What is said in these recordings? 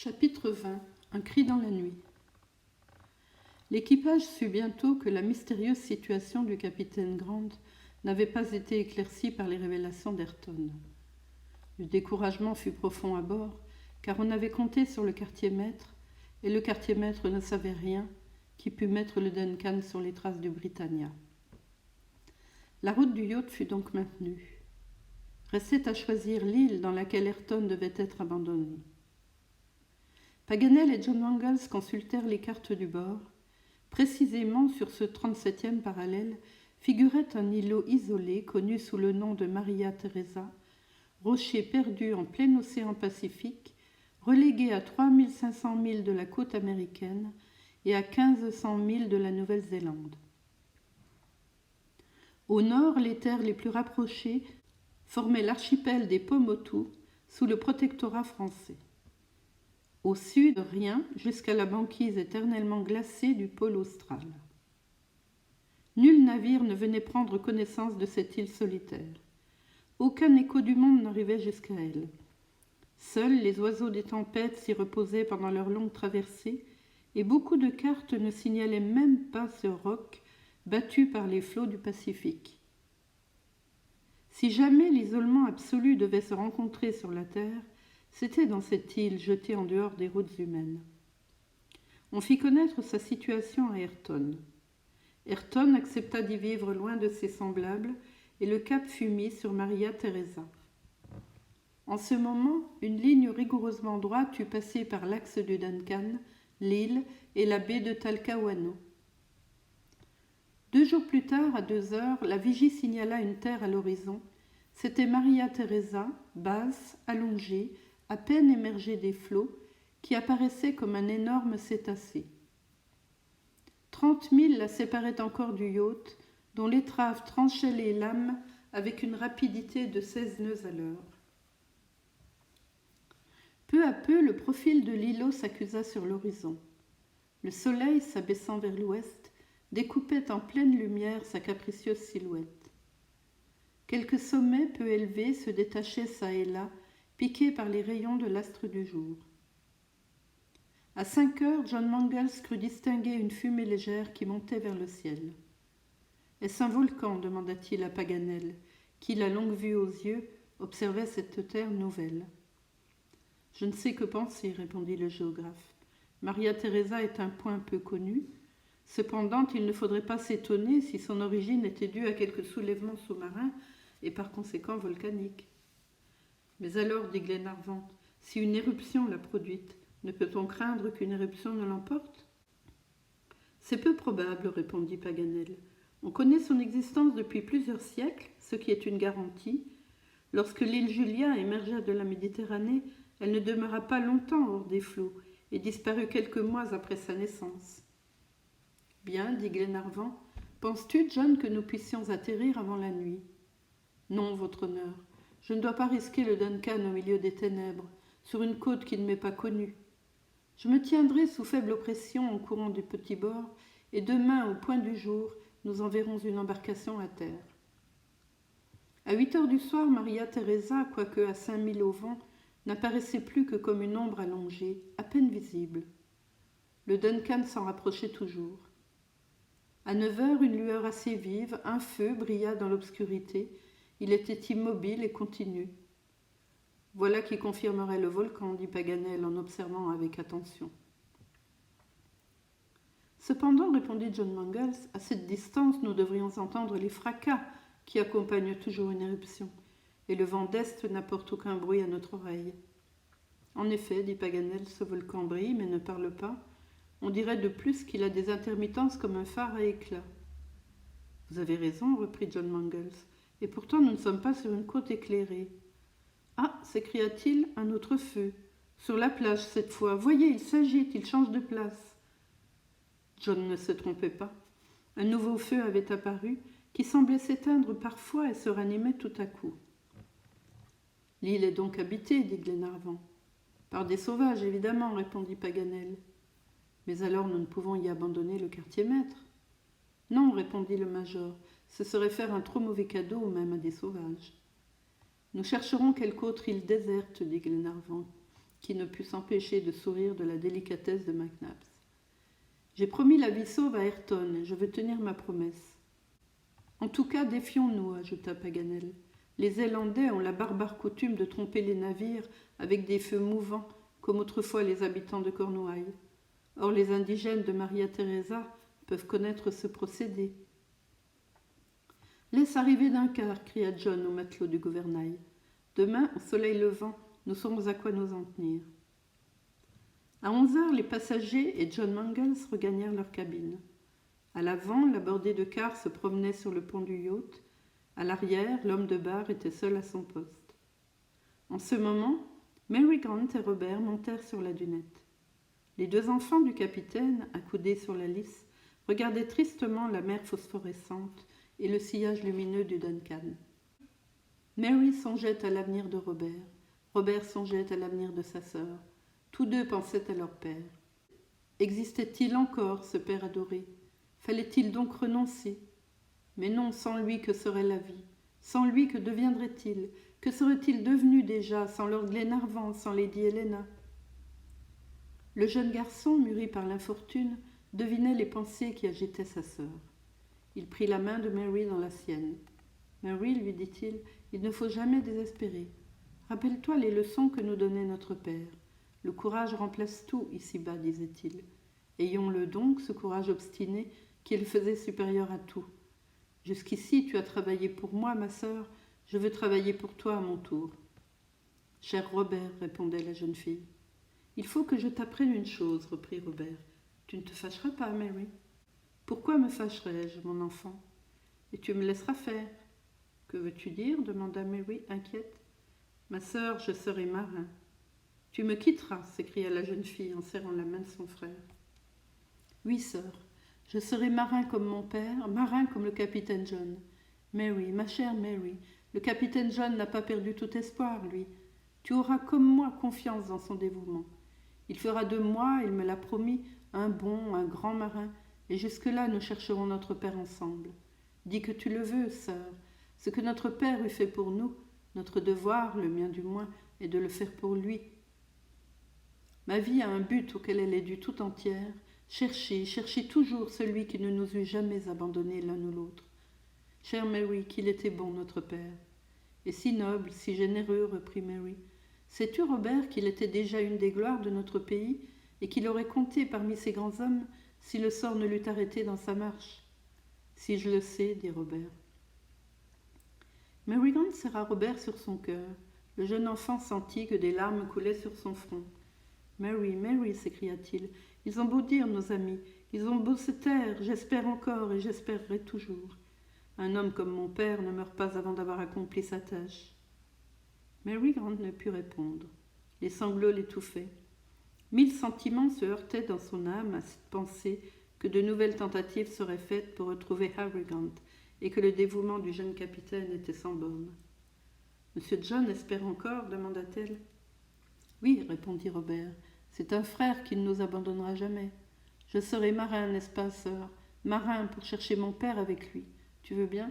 Chapitre 20. Un cri dans la nuit. L'équipage sut bientôt que la mystérieuse situation du capitaine Grant n'avait pas été éclaircie par les révélations d'Ayrton. Le découragement fut profond à bord, car on avait compté sur le quartier-maître, et le quartier-maître ne savait rien qui pût mettre le Duncan sur les traces du Britannia. La route du yacht fut donc maintenue. Restait à choisir l'île dans laquelle Ayrton devait être abandonné. Paganel et John Mangles consultèrent les cartes du bord. Précisément sur ce 37e parallèle figurait un îlot isolé connu sous le nom de Maria Theresa, rocher perdu en plein océan Pacifique, relégué à 3500 milles de la côte américaine et à 1500 milles de la Nouvelle-Zélande. Au nord, les terres les plus rapprochées formaient l'archipel des Pomotou sous le protectorat français. Au sud, rien, jusqu'à la banquise éternellement glacée du pôle austral. Nul navire ne venait prendre connaissance de cette île solitaire. Aucun écho du monde n'arrivait jusqu'à elle. Seuls les oiseaux des tempêtes s'y reposaient pendant leur longue traversée, et beaucoup de cartes ne signalaient même pas ce roc battu par les flots du Pacifique. Si jamais l'isolement absolu devait se rencontrer sur la Terre, c'était dans cette île jetée en dehors des routes humaines. On fit connaître sa situation à Ayrton. Ayrton accepta d'y vivre loin de ses semblables et le cap fut mis sur Maria Theresa. En ce moment, une ligne rigoureusement droite eut passé par l'axe du Duncan, l'île et la baie de Talcahuano. 2 jours plus tard, à 2 heures, la vigie signala une terre à l'horizon. C'était Maria Theresa, basse, allongée, à peine émergée des flots, qui apparaissait comme un énorme cétacé. 30 milles la séparaient encore du yacht, dont l'étrave tranchait les lames avec une rapidité de 16 nœuds à l'heure. Peu à peu, le profil de l'îlot s'accusa sur l'horizon. Le soleil, s'abaissant vers l'ouest, découpait en pleine lumière sa capricieuse silhouette. Quelques sommets peu élevés se détachaient çà et là, piqués par les rayons de l'astre du jour. À 5 heures, John Mangles crut distinguer une fumée légère qui montait vers le ciel. « Est-ce un volcan ?» demanda-t-il à Paganel, qui, la longue vue aux yeux, observait cette terre nouvelle. « Je ne sais que penser, » répondit le géographe. « Maria Theresa est un point peu connu. Cependant, il ne faudrait pas s'étonner si son origine était due à quelque soulèvement sous-marin et par conséquent volcanique. » Mais alors, dit Glenarvan, si une éruption l'a produite, ne peut-on craindre qu'une éruption ne l'emporte ? C'est peu probable, répondit Paganel. On connaît son existence depuis plusieurs siècles, ce qui est une garantie. Lorsque l'île Julia émergea de la Méditerranée, elle ne demeura pas longtemps hors des flots et disparut quelques mois après sa naissance. Bien, dit Glenarvan, penses-tu, John, que nous puissions atterrir avant la nuit ? Non, votre honneur. Je ne dois pas risquer le Duncan au milieu des ténèbres, sur une côte qui ne m'est pas connue. Je me tiendrai sous faible oppression en courant du petit bord, et demain, au point du jour, nous enverrons une embarcation à terre. À 8 heures du soir, Maria Theresa, quoique à 5 milles au vent, n'apparaissait plus que comme une ombre allongée, à peine visible. Le Duncan s'en rapprochait toujours. À 9 heures, une lueur assez vive, un feu brilla dans l'obscurité. Il était immobile et continu. « Voilà qui confirmerait le volcan, » dit Paganel en observant avec attention. « Cependant, répondit John Mangles, à cette distance, nous devrions entendre les fracas qui accompagnent toujours une éruption, et le vent d'est n'apporte aucun bruit à notre oreille. » En effet, dit Paganel, ce volcan brille, mais ne parle pas. On dirait de plus qu'il a des intermittences comme un phare à éclat. « Vous avez raison, reprit John Mangles. Et pourtant, nous ne sommes pas sur une côte éclairée. »« Ah !» s'écria-t-il, « un autre feu. Sur la plage, cette fois. Voyez, il s'agite, il change de place. » John ne se trompait pas. Un nouveau feu avait apparu, qui semblait s'éteindre parfois et se ranimer tout à coup. « L'île est donc habitée, dit Glenarvan. »« Par des sauvages, évidemment, répondit Paganel. »« Mais alors nous ne pouvons y abandonner le quartier-maître. »« Non, répondit le major. Ce serait faire un trop mauvais cadeau même à des sauvages. Nous chercherons quelque autre île déserte, dit Glenarvan, qui ne put s'empêcher de sourire de la délicatesse de McNabbs. « J'ai promis la vie sauve à Ayrton et je veux tenir ma promesse. »« En tout cas, défions-nous, » ajouta Paganel. « Les Zélandais ont la barbare coutume de tromper les navires avec des feux mouvants, comme autrefois les habitants de Cornouailles. Or, les indigènes de Maria Theresa peuvent connaître ce procédé. »« Laisse arriver d'un quart, cria John au matelot du gouvernail. Demain, au soleil levant, nous saurons à quoi nous en tenir. » À 11 heures, les passagers et John Mangles regagnèrent leur cabine. À l'avant, la bordée de quart se promenait sur le pont du yacht. À l'arrière, l'homme de bar était seul à son poste. En ce moment, Mary Grant et Robert montèrent sur la dunette. Les deux enfants du capitaine, accoudés sur la lisse, regardaient tristement la mer phosphorescente et le sillage lumineux du Duncan. Mary songeait à l'avenir de Robert. Robert songeait à l'avenir de sa sœur. Tous deux pensaient à leur père. Existait-il encore, ce père adoré? Fallait-il donc renoncer? Mais non, sans lui, que serait la vie? Sans lui, que deviendrait-il? Que serait-il devenu déjà, sans Lord Glenarvan, sans Lady Helena? Le jeune garçon, mûri par l'infortune, devinait les pensées qui agitaient sa sœur. Il prit la main de Mary dans la sienne. « Mary, lui dit-il, il ne faut jamais désespérer. Rappelle-toi les leçons que nous donnait notre père. Le courage remplace tout ici-bas, disait-il. Ayons-le donc, ce courage obstiné qui le faisait supérieur à tout. Jusqu'ici, tu as travaillé pour moi, ma sœur, je veux travailler pour toi à mon tour. »« Cher Robert, répondait la jeune fille. « Il faut que je t'apprenne une chose, reprit Robert. Tu ne te fâcheras pas, Mary? »« Pourquoi me fâcherais-je, mon enfant? Et tu me laisseras faire. »« Que veux-tu dire? Demanda Mary, inquiète. »« Ma sœur, je serai marin. »« Tu me quitteras, s'écria la jeune fille en serrant la main de son frère. »« Oui, sœur, je serai marin comme mon père, marin comme le capitaine John. Mary, ma chère Mary, le capitaine John n'a pas perdu tout espoir, lui. Tu auras comme moi confiance dans son dévouement. Il fera de moi, il me l'a promis, un bon, un grand marin, et jusque-là nous chercherons notre père ensemble. Dis que tu le veux, sœur. Ce que notre père eût fait pour nous, notre devoir, le mien du moins, est de le faire pour lui. Ma vie a un but auquel elle est due tout entière. Chercher, chercher toujours celui qui ne nous eût jamais abandonnés l'un ou l'autre. Chère Mary, qu'il était bon, notre père. Et si noble, si généreux, reprit Mary. Sais-tu, Robert, qu'il était déjà une des gloires de notre pays et qu'il aurait compté parmi ces grands hommes si le sort ne l'eût arrêté dans sa marche? Si je le sais, dit Robert. Mary Grant serra Robert sur son cœur. Le jeune enfant sentit que des larmes coulaient sur son front. « Mary, Mary, s'écria-t-il, ils ont beau dire, nos amis, ils ont beau se taire, j'espère encore et j'espérerai toujours. Un homme comme mon père ne meurt pas avant d'avoir accompli sa tâche. » Mary Grant ne put répondre. Les sanglots l'étouffaient. 1000 sentiments se heurtaient dans son âme à cette pensée que de nouvelles tentatives seraient faites pour retrouver Harry Grant et que le dévouement du jeune capitaine était sans bornes. « Monsieur John espère encore ?» demanda-t-elle. « Oui, répondit Robert, c'est un frère qui ne nous abandonnera jamais. Je serai marin, n'est-ce pas, sœur? Marin pour chercher mon père avec lui. Tu veux bien? »«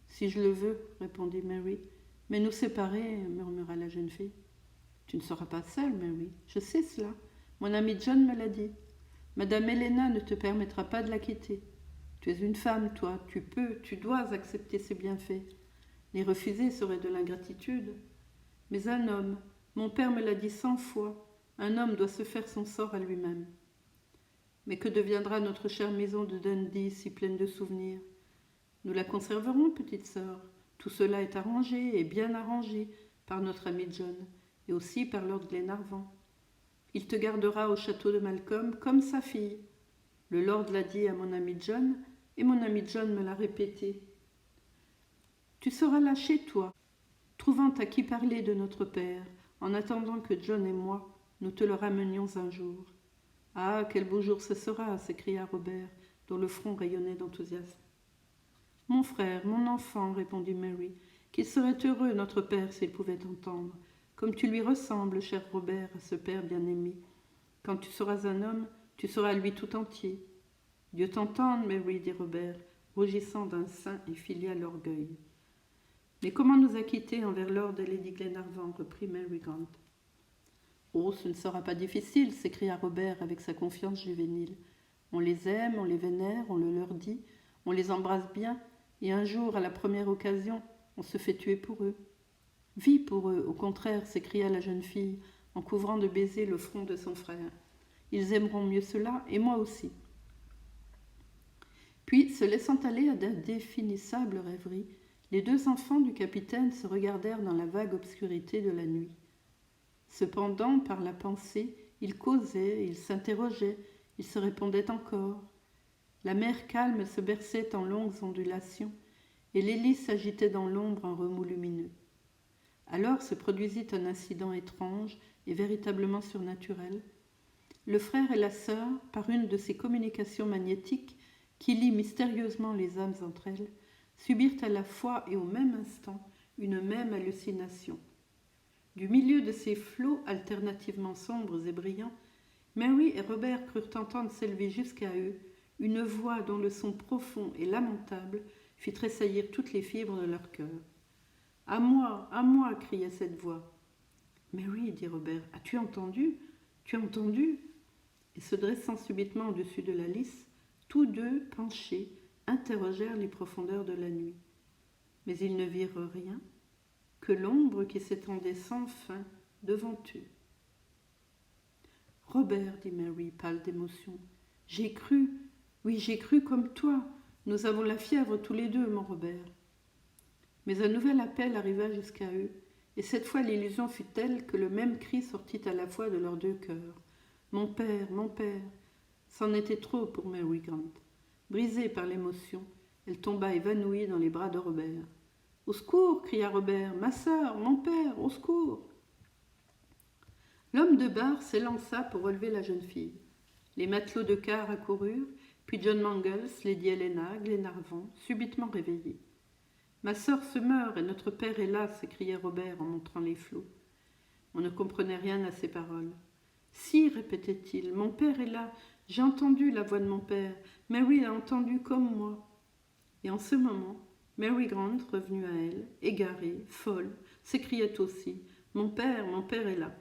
Si je le veux, répondit Mary. « Mais nous séparer, murmura la jeune fille. »« Tu ne seras pas seule, Mary. Je sais cela. Mon ami John me l'a dit. Madame Helena ne te permettra pas de la quitter. Tu es une femme, toi. Tu peux, tu dois accepter ses bienfaits. Les refuser serait de l'ingratitude. Mais un homme, mon père me l'a dit 100 fois, un homme doit se faire son sort à lui-même. Mais que deviendra notre chère maison de Dundee, si pleine de souvenirs? Nous la conserverons, petite sœur. Tout cela est arrangé et bien arrangé par notre ami John et aussi par Lord Glenarvan. Il te gardera au château de Malcolm comme sa fille. Le lord l'a dit à mon ami John et mon ami John me l'a répété. Tu seras là chez toi, trouvant à qui parler de notre père, en attendant que John et moi, nous te le ramenions un jour. »« Ah, quel beau jour ce sera !» s'écria Robert, dont le front rayonnait d'enthousiasme. « Mon frère, mon enfant, répondit Mary, qu'il serait heureux, notre père, s'il pouvait t'entendre, comme tu lui ressembles, cher Robert, à ce père bien-aimé. Quand tu seras un homme, tu seras lui tout entier. »« Dieu t'entende, Mary, dit Robert, rougissant d'un saint et filial orgueil. »« Mais comment nous acquitter envers Lord et Lady Glenarvan, reprit Mary Grant. « Oh, ce ne sera pas difficile, s'écria Robert avec sa confiance juvénile. On les aime, on les vénère, on le leur dit, on les embrasse bien, et un jour, à la première occasion, on se fait tuer pour eux. »« Vis pour eux, au contraire, s'écria la jeune fille, en couvrant de baisers le front de son frère. Ils aimeront mieux cela, et moi aussi. » Puis, se laissant aller à d'indéfinissables rêveries, les deux enfants du capitaine se regardèrent dans la vague obscurité de la nuit. Cependant, par la pensée, ils causaient, ils s'interrogeaient, ils se répondaient encore. La mer calme se berçait en longues ondulations, et l'hélice agitait dans l'ombre un remous lumineux. Alors se produisit un incident étrange et véritablement surnaturel. Le frère et la sœur, par une de ces communications magnétiques qui lient mystérieusement les âmes entre elles, subirent à la fois et au même instant une même hallucination. Du milieu de ces flots alternativement sombres et brillants, Mary et Robert crurent entendre s'élever jusqu'à eux une voix dont le son profond et lamentable fit tressaillir toutes les fibres de leur cœur. « À moi, à » criait cette voix. « Mary, » dit Robert, « as-tu entendu ? Tu as entendu ?» Et se dressant subitement au-dessus de la lisse, tous deux, penchés, interrogèrent les profondeurs de la nuit. Mais ils ne virent rien que l'ombre qui s'étendait sans fin devant eux. « Robert, » dit Mary, pâle d'émotion, « j'ai cru, oui, j'ai cru comme toi. Nous avons la fièvre tous les deux, mon Robert. » Mais un nouvel appel arriva jusqu'à eux, et cette fois l'illusion fut telle que le même cri sortit à la fois de leurs deux cœurs. « Mon père, mon père !» C'en était trop pour Mary Grant. Brisée par l'émotion, elle tomba évanouie dans les bras de Robert. « Au secours !» cria Robert. « Ma sœur, mon père, au secours !» L'homme de barre s'élança pour relever la jeune fille. Les matelots de quart accoururent, puis John Mangles, Lady Helena, Glenarvan, subitement réveillés. « Ma sœur se meurt et notre père est là !» s'écriait Robert en montrant les flots. On ne comprenait rien à ces paroles. « Si !» répétait-il, « mon père est là. J'ai entendu la voix de mon père. Mary l'a entendu comme moi. » Et en ce moment, Mary Grant, revenue à elle, égarée, folle, s'écriait aussi « mon père est là !»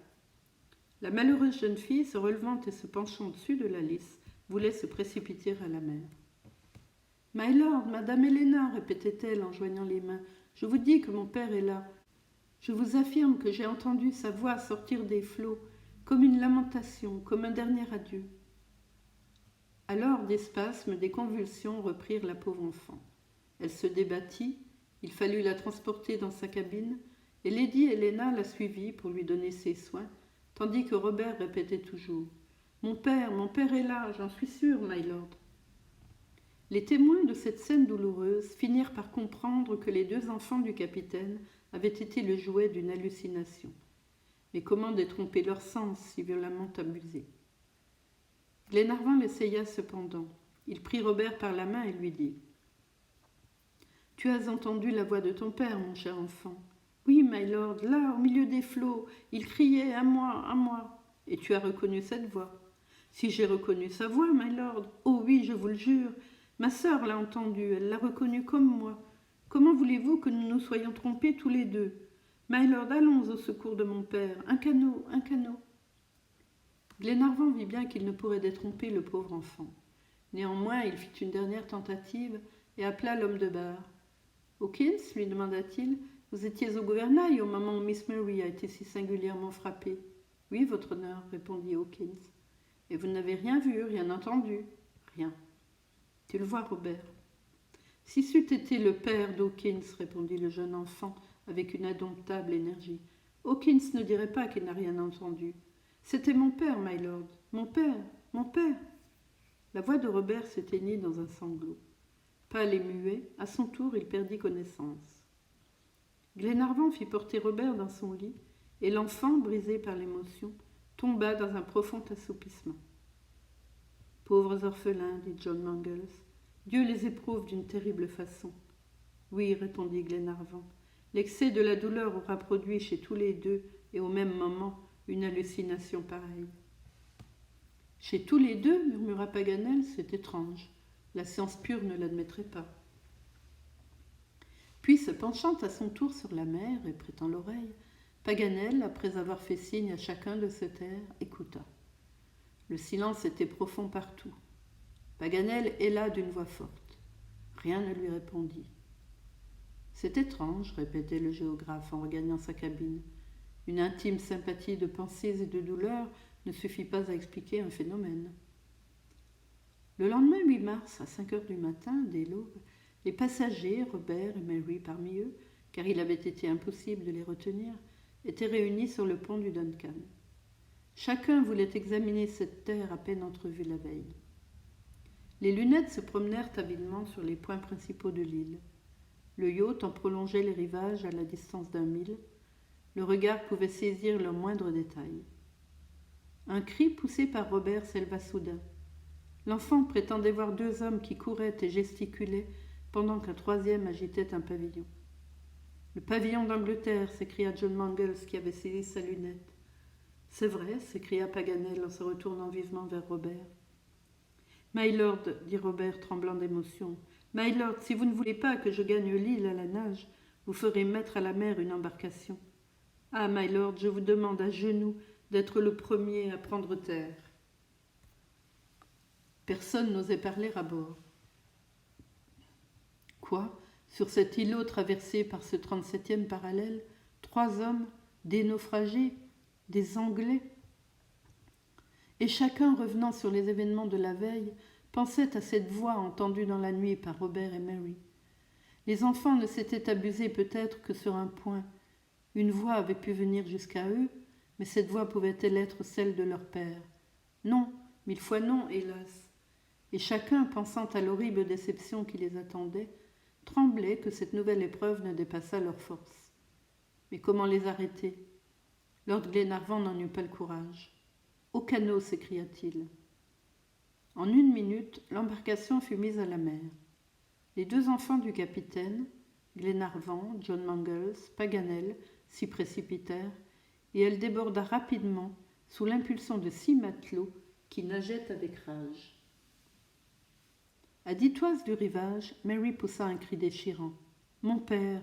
La malheureuse jeune fille, se relevant et se penchant au-dessus de la lisse, voulait se précipiter à la mer. « My lord, Madame Helena !» répétait-elle en joignant les mains. « Je vous dis que mon père est là. Je vous affirme que j'ai entendu sa voix sortir des flots, comme une lamentation, comme un dernier adieu. » Alors des spasmes, des convulsions reprirent la pauvre enfant. Elle se débattit, il fallut la transporter dans sa cabine, et Lady Helena la suivit pour lui donner ses soins, tandis que Robert répétait toujours « mon père est là, j'en suis sûr, my lord !» Les témoins de cette scène douloureuse finirent par comprendre que les deux enfants du capitaine avaient été le jouet d'une hallucination. Mais comment détromper leur sens si violemment abusés? Glenarvan l'essaya cependant. Il prit Robert par la main et lui dit « Tu as entendu la voix de ton père, mon cher enfant. Oui, my lord, là, au milieu des flots, il criait « à moi, à moi !» Et tu as reconnu cette voix. Si j'ai reconnu sa voix, my lord, oh oui, je vous le jure, ma sœur l'a entendue, elle l'a reconnue comme moi. Comment voulez-vous que nous nous soyons trompés tous les deux? My lord, allons au secours de mon père. Un canot, un canot. Glenarvan vit bien qu'il ne pourrait détromper le pauvre enfant. Néanmoins, il fit une dernière tentative et appela l'homme de barre. « Hawkins, lui demanda-t-il, vous étiez au gouvernail au moment où Miss Mary a été si singulièrement frappée. »« Oui, votre honneur, répondit Hawkins. »« Et vous n'avez rien vu, rien entendu ?»« Rien. »« Tu le vois, Robert. »« Si c'eût été le père d'Hawkins, répondit le jeune enfant avec une indomptable énergie, Hawkins ne dirait pas qu'il n'a rien entendu. C'était mon père, my lord. Mon père, mon père. La voix de Robert s'éteignit dans un sanglot. Pâle et muet, à son tour, il perdit connaissance. Glenarvan fit porter Robert dans son lit, et l'enfant, brisé par l'émotion, tomba dans un profond assoupissement. « Pauvres orphelins, dit John Mangles, Dieu les éprouve d'une terrible façon. »« Oui, répondit Glenarvan, l'excès de la douleur aura produit chez tous les deux, et au même moment, une hallucination pareille. »« Chez tous les deux, murmura Paganel, c'est étrange. La science pure ne l'admettrait pas. » Puis, se penchant à son tour sur la mer et prêtant l'oreille, Paganel, après avoir fait signe à chacun de se taire, écouta. Le silence était profond partout. Paganel héla d'une voix forte. Rien ne lui répondit. C'est étrange, répétait le géographe en regagnant sa cabine. Une intime sympathie de pensées et de douleurs ne suffit pas à expliquer un phénomène. Le lendemain 8 mars, à 5 heures du matin, dès l'aube, les passagers, Robert et Mary parmi eux, car il avait été impossible de les retenir, étaient réunis sur le pont du Duncan. Chacun voulait examiner cette terre à peine entrevue la veille. Les lunettes se promenèrent avidement sur les points principaux de l'île. Le yacht en prolongeait les rivages à la distance d'1 mille. Le regard pouvait saisir leurs moindres détails. Un cri poussé par Robert s'éleva soudain. L'enfant prétendait voir 2 hommes qui couraient et gesticulaient pendant qu'un 3e agitait un pavillon. « Le pavillon d'Angleterre !» s'écria John Mangles qui avait saisi sa lunette. « C'est vrai !» s'écria Paganel en se retournant vivement vers Robert. « My lord, dit Robert tremblant d'émotion, my lord, si vous ne voulez pas que je gagne l'île à la nage, vous ferez mettre à la mer une embarcation. Ah, my lord, je vous demande à genoux d'être le premier à prendre terre. » Personne n'osait parler à bord. Quoi ? Sur cet îlot traversé par ce 37e parallèle, 3 hommes, des naufragés, des Anglais. Et chacun, revenant sur les événements de la veille, pensait à cette voix entendue dans la nuit par Robert et Mary. Les enfants ne s'étaient abusés peut-être que sur un point. Une voix avait pu venir jusqu'à eux, mais cette voix pouvait-elle être celle de leur père ? Non, 1000 fois non, hélas. Et chacun, pensant à l'horrible déception qui les attendait, tremblait que cette nouvelle épreuve ne dépassât leur force. Mais comment les arrêter ? Lord Glenarvan n'en eut pas le courage. « Au canot !» s'écria-t-il. En 1 minute, l'embarcation fut mise à la mer. Les 2 enfants du capitaine, Glenarvan, John Mangles, Paganel, s'y précipitèrent, et elle déborda rapidement sous l'impulsion de 6 matelots qui nageaient avec rage. À 10 toises du rivage, Mary poussa un cri déchirant. « Mon père !»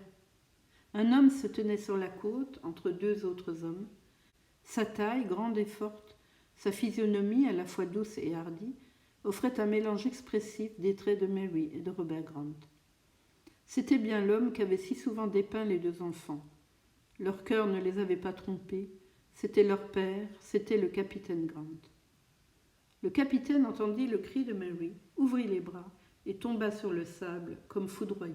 Un homme se tenait sur la côte, entre 2 autres hommes. Sa taille, grande et forte, sa physionomie, à la fois douce et hardie, offrait un mélange expressif des traits de Mary et de Robert Grant. C'était bien l'homme qu'avaient si souvent dépeint les 2 enfants. Leur cœur ne les avait pas trompés, c'était leur père, c'était le capitaine Grant. Le capitaine entendit le cri de Mary, ouvrit les bras et tomba sur le sable comme foudroyé.